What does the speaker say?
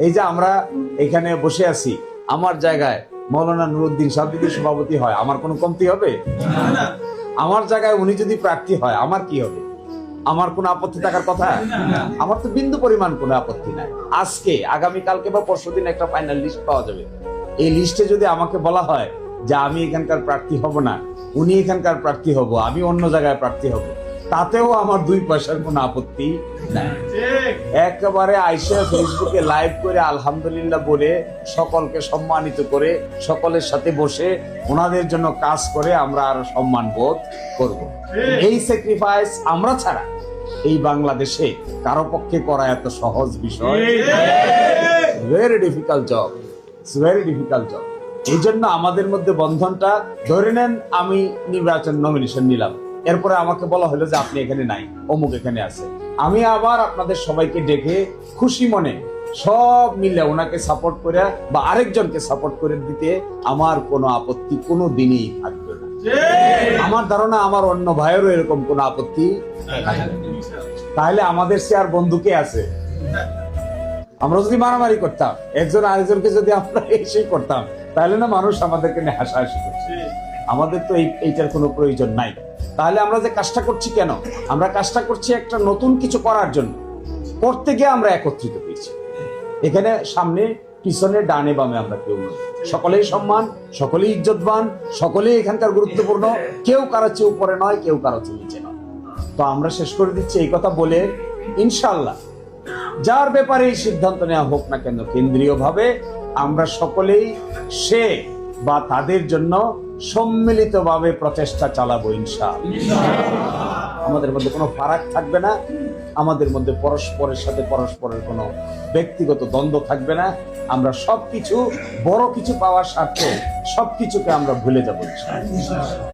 এই যে আমরা এখানে বসে আছি, আমার জায়গায় মৌলানা নুরুদ্দিন সাহেব যদি সভাপতি হয় আমার কোনো কমতি হবে? আমার জায়গায় উনি যদি প্রার্থী হয় আমার কি হবে? আমার কোনো আপত্তি থাকার কথা? আমার তো বিন্দু পরিমাণ কোনো আপত্তি নাই। আজকে আগামীকালকে বা পরশুদিন একটা ফাইনাল লিস্ট পাওয়া যাবে। এই লিস্টে যদি আমাকে বলা হয় যে আমি এখানকার প্রার্থী হব না, উনি এখানকার প্রার্থী হব, আমি অন্য জায়গায় প্রার্থী হব, তাতেও আমার 2 পয়সার কোনো আপত্তি নাই। একেবারে আইসা ফেসবুকে লাইভ করে আলহামদুলিল্লাহ বলে সকলকে সম্মানিত করে সকলের সাথে বসে ওনাদের জন্য কাজ করে আমরা আরো সম্মান বোধ করব। এই স্যাক্রিফাইস আমরা ছাড়া এই বাংলাদেশে কারো পক্ষে করা এত সহজ বিষয়। Very difficult job, very difficult job. এই জন্য আমাদের মধ্যে বন্ধনটা, ধরে নেন আমি নির্বাচন নমিনেশন নিলাম, এরপরে আমাকে বলা হলো যে আপনি এখানে নাই, অমুক এখানে আছে, আমি আবার আপনাদের সবাইকে ডেকে খুশি মনে সব মিলে ওনাকে সাপোর্ট করে বা আরেকজনকে সাপোর্ট করে দিতে আমার কোনো আপত্তি কোনো দিনই থাকবে না। আমার ধারণা আমার অন্য ভাইয়েরও এরকম কোনো আপত্তি থাকবে না। তাহলে আমাদের সে আর বন্ধুকে আছে? আমরা যদি মারামারি করতাম, একজন আরেকজনকে যদি আমরা এসেই করতাম, তাহলে না মানুষ আমাদেরকে নিয়ে হাসাহাসি করছে। আমাদের তো এইটার কোনো প্রয়োজন নাই। তাহলে আমরা যে কাজটা করছি কেন? আমরা কাজটা করছি একটা নতুন কিছু করার জন্য। করতে গিয়ে আমরা একত্রিত হয়েছি। এখানে সামনে পিছনে ডানে বামে আমরা কেউ নই, সকলেই সম্মান, সকলেই ইজ্জতবান, সকলেই এখানকার গুরুত্বপূর্ণ, কেউ কারো চেয়ে উপরে নয়, কেউ কারো চেয়ে নিচে নয়। তো আমরা শেষ করে দিচ্ছি এই কথা বলে, ইনশাআল্লাহ যার ব্যাপারে এই সিদ্ধান্ত নেওয়া হোক না কেন কেন্দ্রীয়ভাবে আমরা সকলেই সে বা তাদের জন্য সম্মিলিতভাবে প্রচেষ্টা চালাবো ইনশাআল্লাহ। আমাদের মধ্যে কোনো ফারাক থাকবে না, আমাদের মধ্যে পরস্পরের সাথে পরস্পরের কোনো ব্যক্তিগত দ্বন্দ্ব থাকবে না। আমরা সবকিছু বড় কিছু পাওয়ার স্বার্থে সবকিছুকে আমরা ভুলে যাবো ইনশাআল্লাহ।